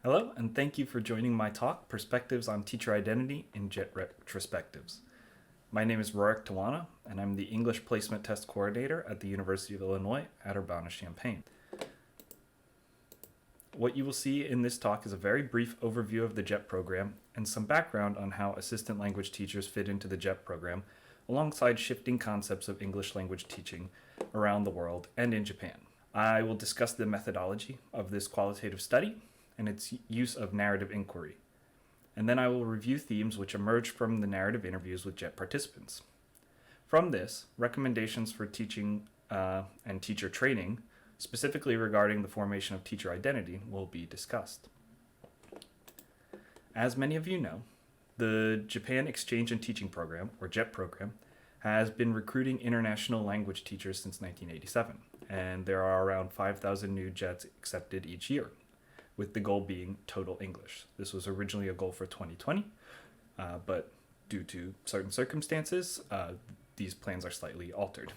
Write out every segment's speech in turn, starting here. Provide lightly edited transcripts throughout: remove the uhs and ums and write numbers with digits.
Hello, and thank you for joining my talk, Perspectives on Teacher Identity in JALT Retrospectives. My name is Rurik, and I'm the English Placement Test Coordinator at the University of Illinois at Urbana-Champaign. What you will see in this talk is a very brief overview of the JALT program and some background on how assistant language teachers fit into the JALT program, alongside shifting concepts of English language teaching around the world and in Japan. I will discuss the methodology of this qualitative study and its use of narrative inquiry. And then I will review themes which emerge from the narrative interviews with JALT participants. From this, recommendations for teaching and teacher training, specifically regarding the formation of teacher identity, will be discussed. As many of you know, the Japan Exchange and Teaching Program, or JET program, has been recruiting international language teachers since 1987, and there are around 5,000 new JETs accepted each year, with the goal being total English. This was originally a goal for 2020, but due to certain circumstances, these plans are slightly altered.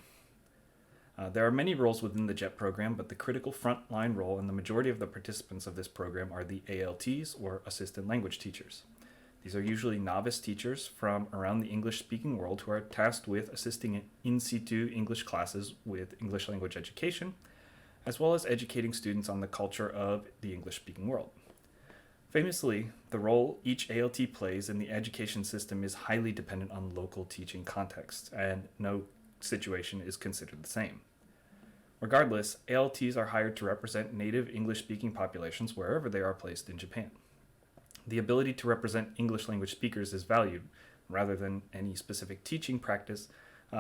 There are many roles within the JET program, but the critical frontline role and the majority of the participants of this program are the ALTs, or assistant language teachers. These are usually novice teachers from around the English-speaking world who are tasked with assisting in situ English classes with English language education, as well as educating students on the culture of the English-speaking world. Famously, the role each ALT plays in the education system is highly dependent on local teaching context, and no situation is considered the same. Regardless, ALTs are hired to represent native English-speaking populations wherever they are placed in Japan. The ability to represent English language speakers is valued, rather than any specific teaching practice,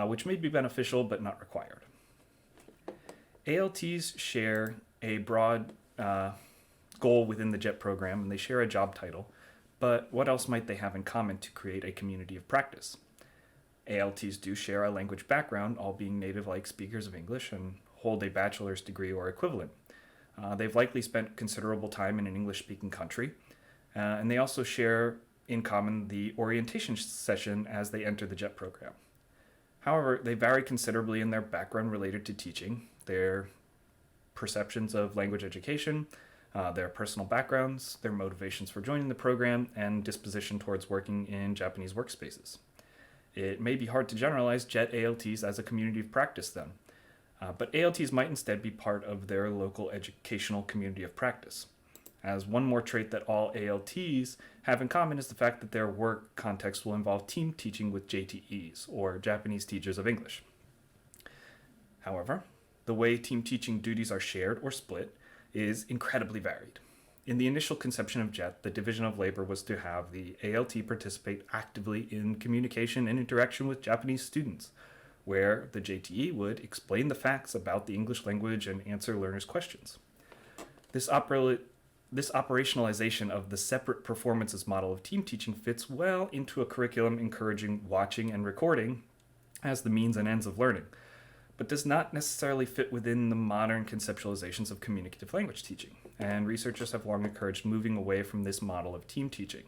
which may be beneficial but not required. ALTs share a broad goal within the JET program, and they share a job title, but what else might they have in common to create a community of practice? ALTs do share a language background, all being native-like speakers of English and hold a bachelor's degree or equivalent. They've likely spent considerable time in an English-speaking country, and they also share in common the orientation session as they enter the JET program. However, they vary considerably in their background related to teaching, their perceptions of language education, their personal backgrounds, their motivations for joining the program, and disposition towards working in Japanese workspaces. It may be hard to generalize JET ALTs as a community of practice then, but ALTs might instead be part of their local educational community of practice. As one more trait that all ALTs have in common is the fact that their work context will involve team teaching with JTEs, or Japanese teachers of English. However, the way team teaching duties are shared or split is incredibly varied. In the initial conception of JET, the division of labor was to have the ALT participate actively in communication and interaction with Japanese students, where the JTE would explain the facts about the English language and answer learners' questions. This operationalization of the separate performances model of team teaching fits well into a curriculum encouraging watching and recording as the means and ends of learning, but does not necessarily fit within the modern conceptualizations of communicative language teaching, and researchers have long encouraged moving away from this model of team teaching.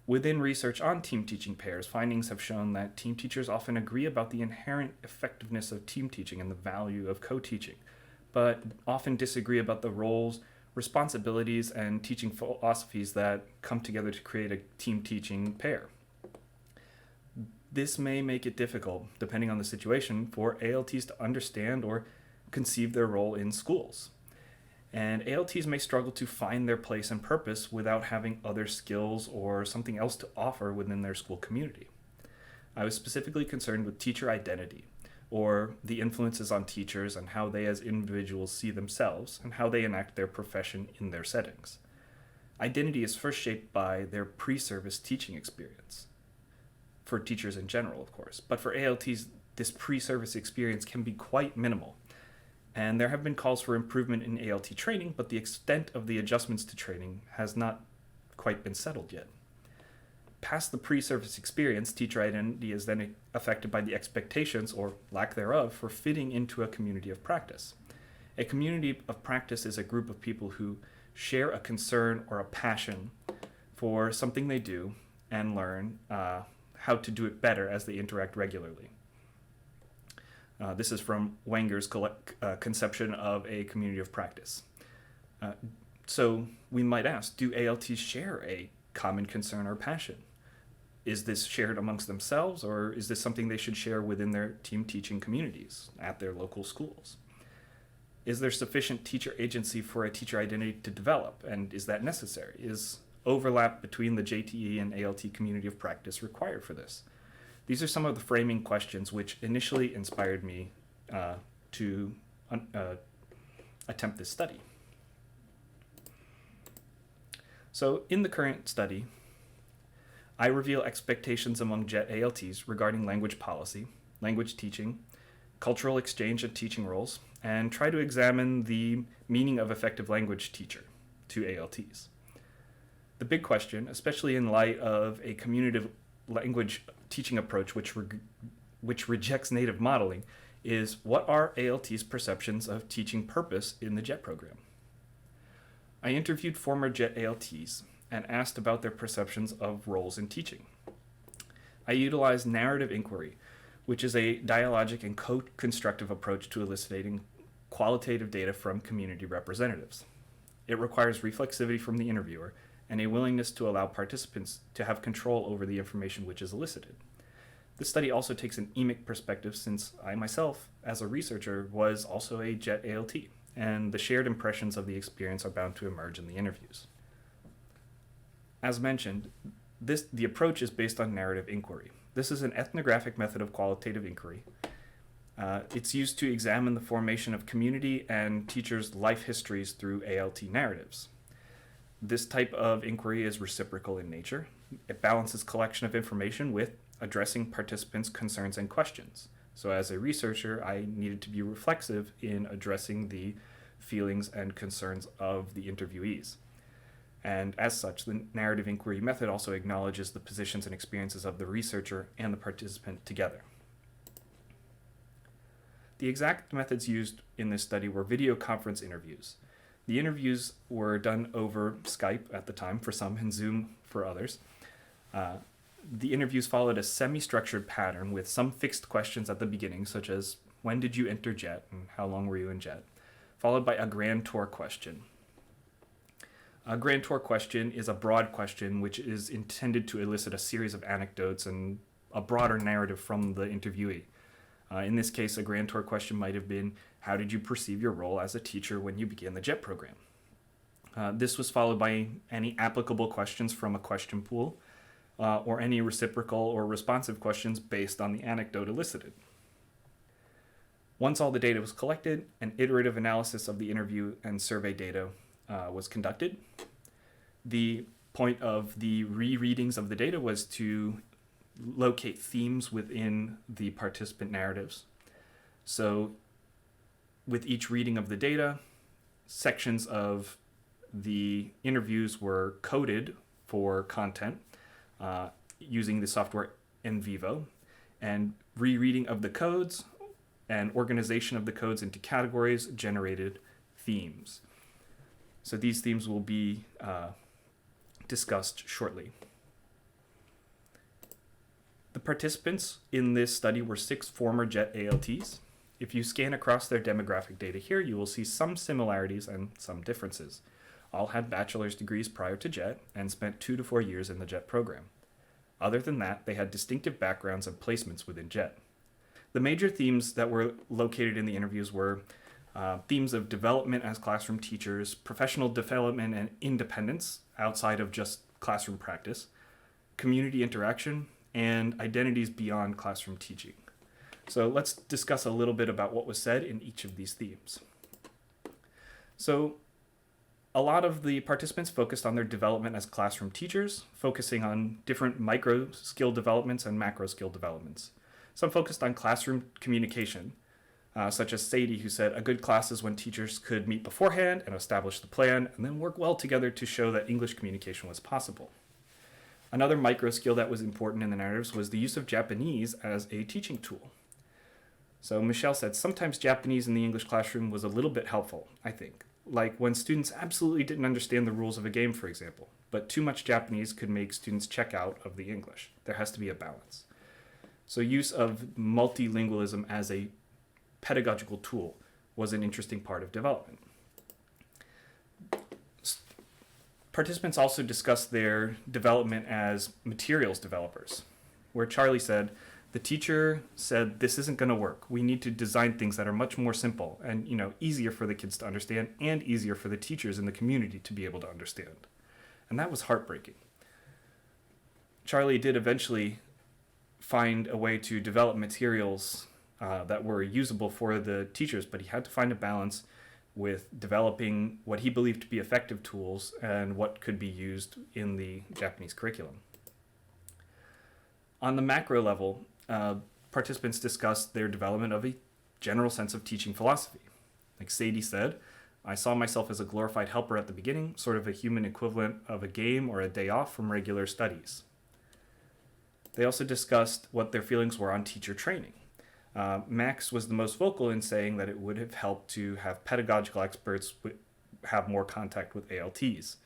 Within research on team teaching pairs, findings have shown that team teachers often agree about the inherent effectiveness of team teaching and the value of co-teaching, but often disagree about the roles, responsibilities, and teaching philosophies that come together to create a team teaching pair. This may make it difficult, depending on the situation, for ALTs to understand or conceive their role in schools. And ALTs may struggle to find their place and purpose without having other skills or something else to offer within their school community. I was specifically concerned with teacher identity, or the influences on teachers and how they as individuals see themselves and how they enact their profession in their settings. Identity is first shaped by their pre-service teaching experience, for teachers in general, of course, but for ALTs, this pre-service experience can be quite minimal. And there have been calls for improvement in ALT training, but the extent of the adjustments to training has not quite been settled yet. Past the pre-service experience, teacher identity is then affected by the expectations, or lack thereof, for fitting into a community of practice. A community of practice is a group of people who share a concern or a passion for something they do and learn how to do it better as they interact regularly. This is from Wenger's conception of a community of practice. So we might ask, do ALTs share a common concern or passion? Is this shared amongst themselves, or is this something they should share within their team teaching communities at their local schools? Is there sufficient teacher agency for a teacher identity to develop, and is that necessary? Is overlap between the JTE and ALT community of practice required for this? These are some of the framing questions which initially inspired me to attempt this study. So in the current study, I reveal expectations among JET ALTs regarding language policy, language teaching, cultural exchange and teaching roles, and try to examine the meaning of effective language teacher to ALTs. The big question, especially in light of a communicative language teaching approach which rejects native modeling, is what are ALTs' perceptions of teaching purpose in the JET program? I interviewed former JET ALTs and asked about their perceptions of roles in teaching. I utilized narrative inquiry, which is a dialogic and co-constructive approach to eliciting qualitative data from community representatives. It requires reflexivity from the interviewer and a willingness to allow participants to have control over the information which is elicited. This study also takes an emic perspective, since I myself, as a researcher, was also a JET ALT, and the shared impressions of the experience are bound to emerge in the interviews. As mentioned, the approach is based on narrative inquiry. This is an ethnographic method of qualitative inquiry. It's used to examine the formation of community and teachers' life histories through ALT narratives. This type of inquiry is reciprocal in nature. It balances collection of information with addressing participants' concerns and questions. So as a researcher, I needed to be reflexive in addressing the feelings and concerns of the interviewees. And as such, the narrative inquiry method also acknowledges the positions and experiences of the researcher and the participant together. The exact methods used in this study were video conference interviews. The interviews were done over Skype at the time for some and Zoom for others. The interviews followed a semi-structured pattern with some fixed questions at the beginning, such as, when did you enter JET and how long were you in JET, followed by a grand tour question. A grand tour question is a broad question which is intended to elicit a series of anecdotes and a broader narrative from the interviewee. In this case, a grand tour question might have been, how did you perceive your role as a teacher when you began the JET program? This was followed by any applicable questions from a question pool, or any reciprocal or responsive questions based on the anecdote elicited. Once all the data was collected, an iterative analysis of the interview and survey data was conducted. The point of the rereadings of the data was to locate themes within the participant narratives. So with each reading of the data, sections of the interviews were coded for content using the software NVivo, and rereading of the codes and organization of the codes into categories generated themes. So these themes will be discussed shortly. The participants in this study were 6 former JET ALTs. If you scan across their demographic data here, you will see some similarities and some differences. All had bachelor's degrees prior to JET and spent 2 to 4 years in the JET program. Other than that, they had distinctive backgrounds and placements within JET. The major themes that were located in the interviews were themes of development as classroom teachers, professional development and independence outside of just classroom practice, community interaction, and identities beyond classroom teaching. So let's discuss a little bit about what was said in each of these themes. So a lot of the participants focused on their development as classroom teachers, focusing on different micro skill developments and macro skill developments. Some focused on classroom communication, such as Sadie, who said, a good class is when teachers could meet beforehand and establish the plan, and then work well together to show that English communication was possible. Another micro skill that was important in the narratives was the use of Japanese as a teaching tool. So Michelle said, sometimes Japanese in the English classroom was a little bit helpful, I think. Like when students absolutely didn't understand the rules of a game, for example, but too much Japanese could make students check out of the English. There has to be a balance. So use of multilingualism as a pedagogical tool was an interesting part of development. Participants also discussed their development as materials developers, where Charlie said, the teacher said, this isn't going to work. We need to design things that are much more simple and, easier for the kids to understand and easier for the teachers in the community to be able to understand. And that was heartbreaking. Charlie did eventually find a way to develop materials that were usable for the teachers, but he had to find a balance with developing what he believed to be effective tools and what could be used in the Japanese curriculum. On the macro level, participants discussed their development of a general sense of teaching philosophy. Like Sadie said, I saw myself as a glorified helper at the beginning, sort of a human equivalent of a game or a day off from regular studies. They also discussed what their feelings were on teacher training. Max was the most vocal in saying that it would have helped to have pedagogical experts have more contact with ALTs,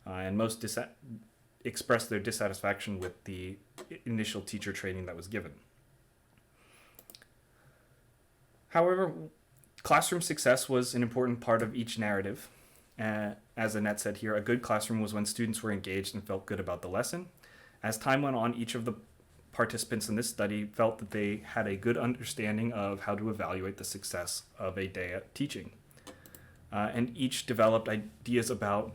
and most expressed their dissatisfaction with the initial teacher training that was given. However, classroom success was an important part of each narrative. As Annette said here, a good classroom was when students were engaged and felt good about the lesson. As time went on, each of the participants in this study felt that they had a good understanding of how to evaluate the success of a day at teaching. And each developed ideas about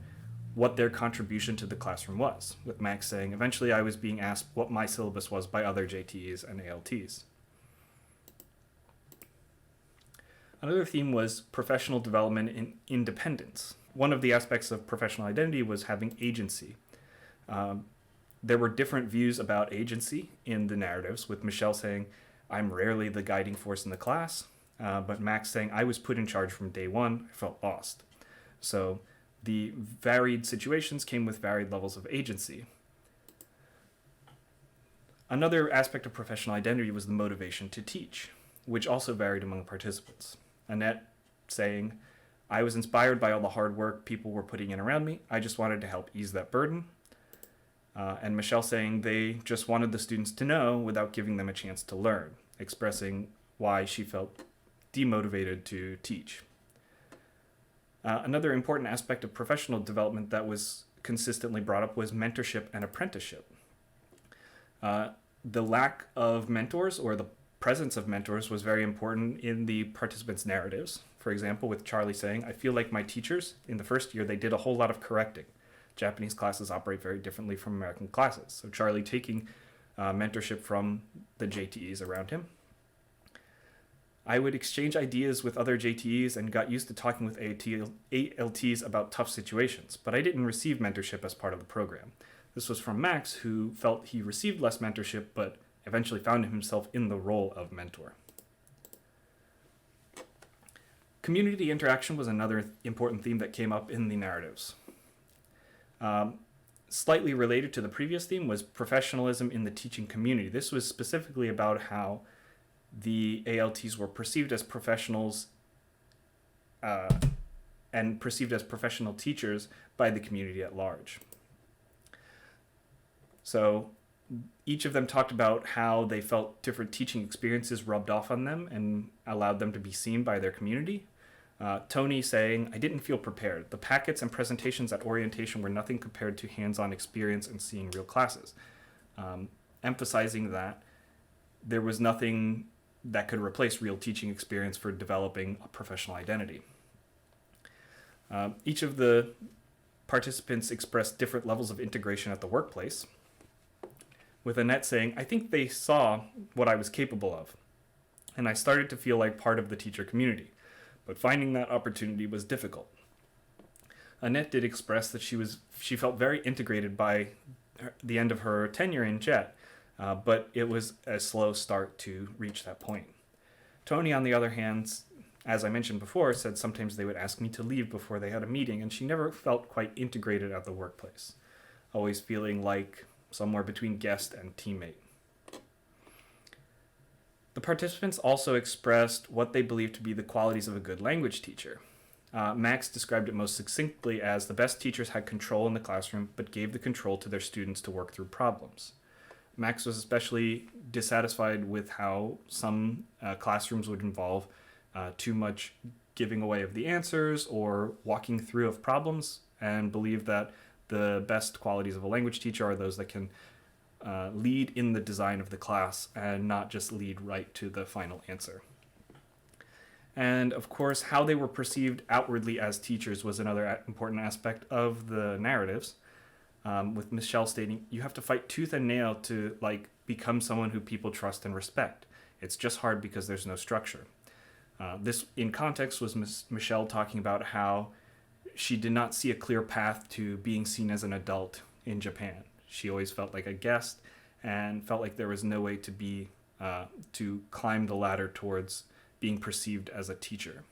what their contribution to the classroom was, with Max saying, eventually I was being asked what my syllabus was by other JTEs and ALTs. Another theme was professional development and independence. One of the aspects of professional identity was having agency. There were different views about agency in the narratives, with Michelle saying, I'm rarely the guiding force in the class, but Max saying, I was put in charge from day one, I felt lost. So the varied situations came with varied levels of agency. Another aspect of professional identity was the motivation to teach, which also varied among participants. Annette saying, I was inspired by all the hard work people were putting in around me. I just wanted to help ease that burden. And Michelle saying they just wanted the students to know without giving them a chance to learn, expressing why she felt demotivated to teach. Another important aspect of professional development that was consistently brought up was mentorship and apprenticeship. The lack of mentors or the presence of mentors was very important in the participants' narratives. For example, with Charlie saying, I feel like my teachers in the first year, they did a whole lot of correcting. Japanese classes operate very differently from American classes. So Charlie taking mentorship from the JTEs around him. I would exchange ideas with other JTEs and got used to talking with ALTs about tough situations, but I didn't receive mentorship as part of the program. This was from Max, who felt he received less mentorship, but eventually found himself in the role of mentor. Community interaction was another important theme that came up in the narratives. Slightly related to the previous theme was professionalism in the teaching community. This was specifically about how the ALTs were perceived as professionals and perceived as professional teachers by the community at large. So each of them talked about how they felt different teaching experiences rubbed off on them and allowed them to be seen by their community. Tony saying, I didn't feel prepared. The packets and presentations at orientation were nothing compared to hands-on experience and seeing real classes. Emphasizing that there was nothing that could replace real teaching experience for developing a professional identity. Each of the participants expressed different levels of integration at the workplace, with Annette saying, I think they saw what I was capable of, and I started to feel like part of the teacher community, but finding that opportunity was difficult. Annette did express that she felt very integrated by the end of her tenure in JET, but it was a slow start to reach that point. Tony, on the other hand, as I mentioned before, said sometimes they would ask me to leave before they had a meeting, and she never felt quite integrated at the workplace, always feeling like somewhere between guest and teammate. The participants also expressed what they believed to be the qualities of a good language teacher. Max described it most succinctly as the best teachers had control in the classroom, but gave the control to their students to work through problems. Max was especially dissatisfied with how some classrooms would involve too much giving away of the answers or walking through of problems, and believed that the best qualities of a language teacher are those that can lead in the design of the class and not just lead right to the final answer. And of course, how they were perceived outwardly as teachers was another important aspect of the narratives. With Michelle stating, you have to fight tooth and nail to become someone who people trust and respect. It's just hard because there's no structure. This, in context, was Michelle talking about how she did not see a clear path to being seen as an adult in Japan. She always felt like a guest and felt like there was no way to climb the ladder towards being perceived as a teacher.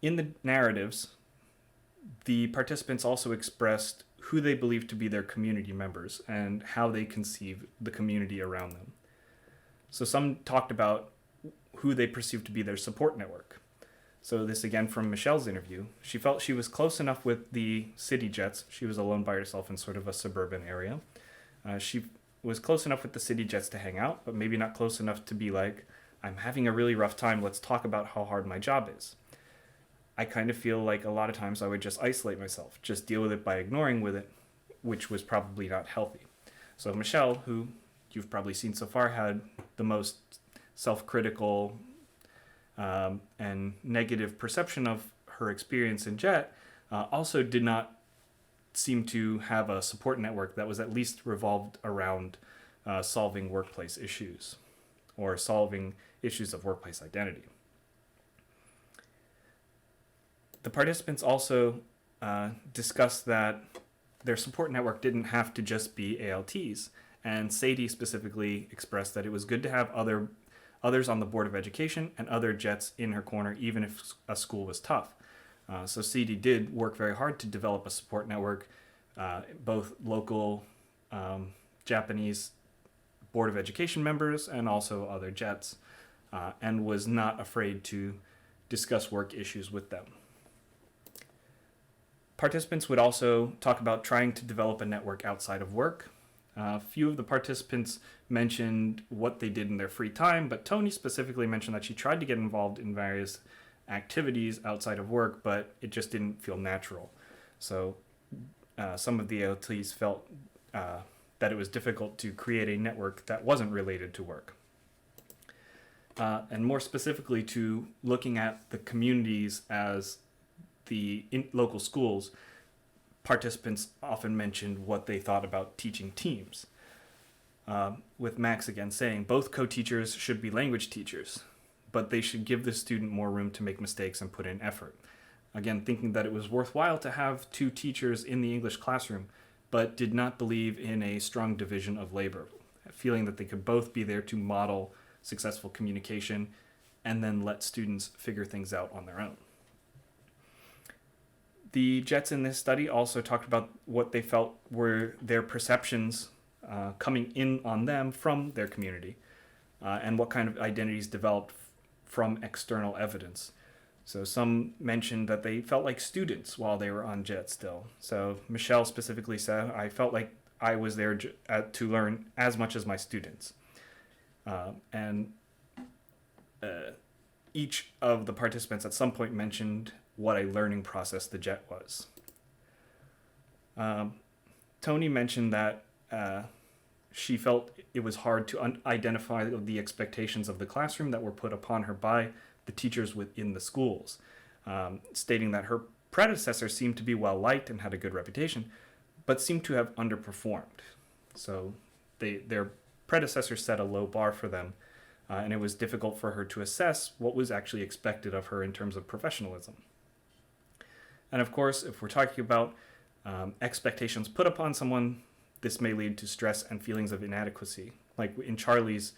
In the narratives, the participants also expressed who they believed to be their community members and how they conceive the community around them. So some talked about who they perceived to be their support network. So this again from Michelle's interview. She felt she was close enough with the city jets. She was alone by herself in sort of a suburban area. She was close enough with the city jets to hang out, but maybe not close enough to be like, I'm having a really rough time, let's talk about how hard my job is. I kind of feel like a lot of times I would just isolate myself, just deal with it by ignoring with it, which was probably not healthy. So Michelle, who you've probably seen so far, had the most self-critical and negative perception of her experience in JET, also did not seem to have a support network that was at least revolved around solving workplace issues or solving issues of workplace identity. The participants also discussed that their support network didn't have to just be ALTs, and Sadie specifically expressed that it was good to have others on the Board of Education and other JETs in her corner, even if a school was tough. So Sadie did work very hard to develop a support network, both local Japanese Board of Education members and also other JETs, and was not afraid to discuss work issues with them. Participants would also talk about trying to develop a network outside of work. A few of the participants mentioned what they did in their free time, but Tony specifically mentioned that she tried to get involved in various activities outside of work, but it just didn't feel natural. So some of the ALTs felt that it was difficult to create a network that wasn't related to work. And more specifically to looking at the communities as the local schools, participants often mentioned what they thought about teaching teams. With Max again saying both co-teachers should be language teachers, but they should give the student more room to make mistakes and put in effort. Again, thinking that it was worthwhile to have two teachers in the English classroom, but did not believe in a strong division of labor, feeling that they could both be there to model successful communication and then let students figure things out on their own. The JETs in this study also talked about what they felt were their perceptions coming in on them from their community, and what kind of identities developed from external evidence. So some mentioned that they felt like students while they were on JET still. So Michelle specifically said, I felt like I was there to learn as much as my students. And each of the participants at some point mentioned what a learning process the JET was. Tony mentioned that she felt it was hard to identify the expectations of the classroom that were put upon her by the teachers within the schools, stating that her predecessor seemed to be well liked and had a good reputation, but seemed to have underperformed. So their predecessor set a low bar for them, and it was difficult for her to assess what was actually expected of her in terms of professionalism. And of course, if we're talking about expectations put upon someone, this may lead to stress and feelings of inadequacy. Like in Charlie's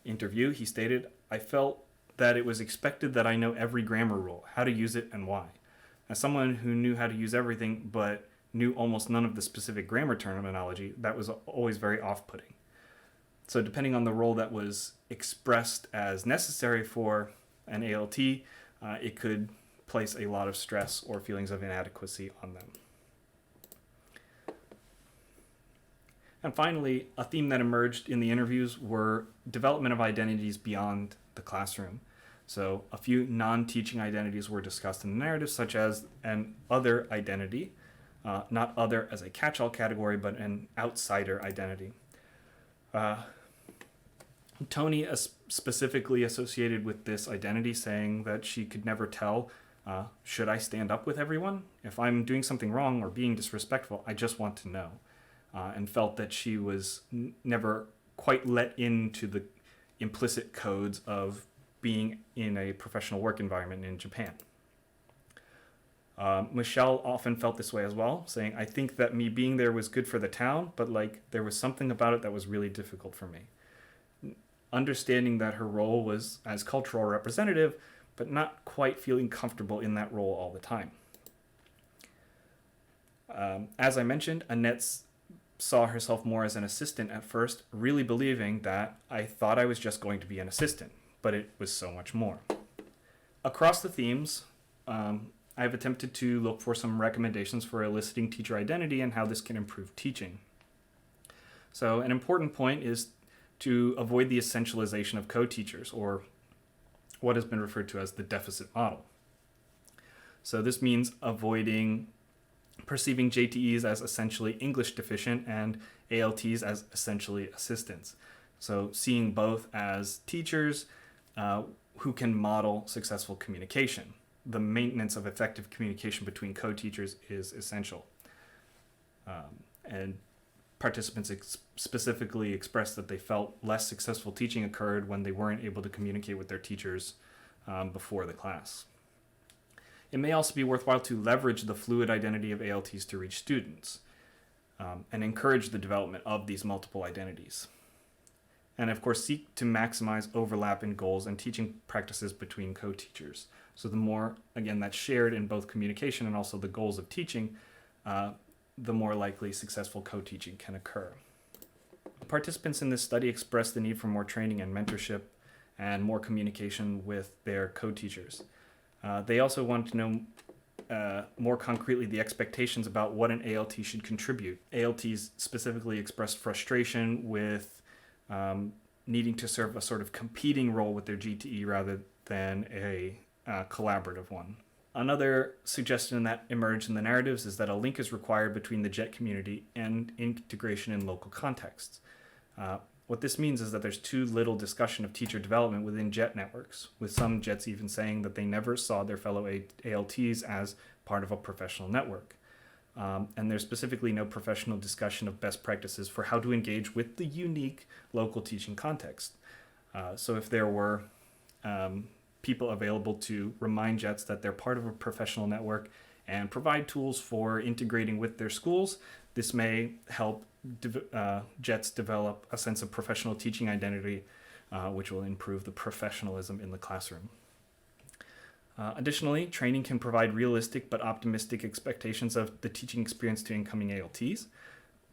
interview, he stated, I felt that it was expected that I know every grammar rule, how to use it and why. As someone who knew how to use everything but knew almost none of the specific grammar terminology, that was always very off-putting. So depending on the role that was expressed as necessary for an ALT, it could place a lot of stress or feelings of inadequacy on them. And finally, a theme that emerged in the interviews were development of identities beyond the classroom. So a few non-teaching identities were discussed in the narrative, such as an other identity, not other as a catch-all category, but an outsider identity. Tony specifically associated with this identity, saying that she could never tell, should I stand up with everyone? If I'm doing something wrong or being disrespectful, I just want to know. And felt that she was never quite let into the implicit codes of being in a professional work environment in Japan. Michelle often felt this way as well, saying, I think that me being there was good for the town, but there was something about it that was really difficult for me. Understanding that her role was as cultural representative, but not quite feeling comfortable in that role all the time. As I mentioned, Annette saw herself more as an assistant at first, really believing that I thought I was just going to be an assistant, but it was so much more. Across the themes, I've attempted to look for some recommendations for eliciting teacher identity and how this can improve teaching. So an important point is to avoid the essentialization of co-teachers, or what has been referred to as the deficit model. So this means avoiding perceiving JTEs as essentially English deficient and ALTs as essentially assistants. So seeing both as teachers who can model successful communication. The maintenance of effective communication between co-teachers is essential. And participants specifically expressed that they felt less successful teaching occurred when they weren't able to communicate with their teachers before the class. It may also be worthwhile to leverage the fluid identity of ALTs to reach students and encourage the development of these multiple identities. And of course, seek to maximize overlap in goals and teaching practices between co-teachers. So the more, again, that's shared in both communication and also the goals of teaching, the more likely successful co-teaching can occur. Participants in this study expressed the need for more training and mentorship and more communication with their co-teachers. They also wanted to know more concretely the expectations about what an ALT should contribute. ALTs specifically expressed frustration with needing to serve a sort of competing role with their GTE rather than a collaborative one. Another suggestion that emerged in the narratives is that a link is required between the JET community and integration in local contexts. What this means is that there's too little discussion of teacher development within JET networks, with some JETs even saying that they never saw their fellow ALTs as part of a professional network. And there's specifically no professional discussion of best practices for how to engage with the unique local teaching context. So if there were people available to remind JETs that they're part of a professional network and provide tools for integrating with their schools, this may help JETs develop a sense of professional teaching identity, which will improve the professionalism in the classroom. Additionally, training can provide realistic but optimistic expectations of the teaching experience to incoming ALTs,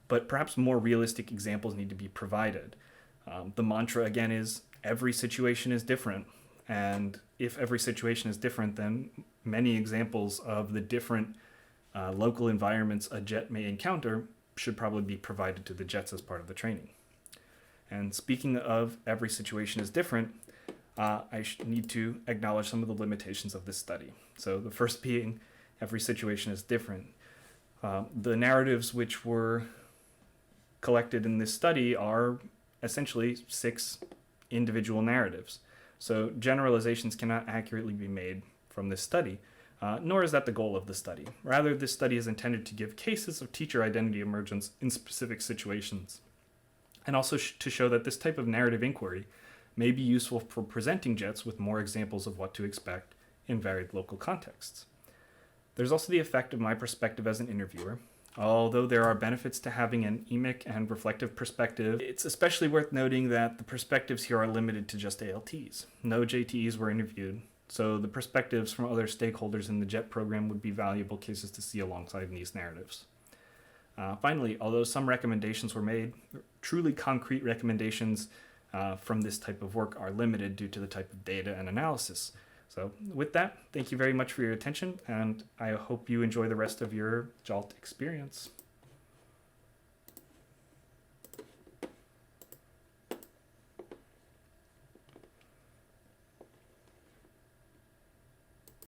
but perhaps more realistic examples need to be provided. The mantra, again, is every situation is different, and if every situation is different, then many examples of the different local environments a JET may encounter should probably be provided to the JETs as part of the training. And speaking of every situation is different, I need to acknowledge some of the limitations of this study. So the first being, every situation is different. The narratives which were collected in this study are essentially 6 individual narratives. So generalizations cannot accurately be made from this study, nor is that the goal of the study. Rather, this study is intended to give cases of teacher identity emergence in specific situations, and also to show that this type of narrative inquiry may be useful for presenting JETs with more examples of what to expect in varied local contexts. There's also the effect of my perspective as an interviewer. Although there are benefits to having an emic and reflective perspective, it's especially worth noting that the perspectives here are limited to just ALTs. No JTEs were interviewed, so the perspectives from other stakeholders in the JET program would be valuable cases to see alongside these narratives. Finally, although some recommendations were made, truly concrete recommendations from this type of work are limited due to the type of data and analysis. So with that, thank you very much for your attention, and I hope you enjoy the rest of your JALT experience.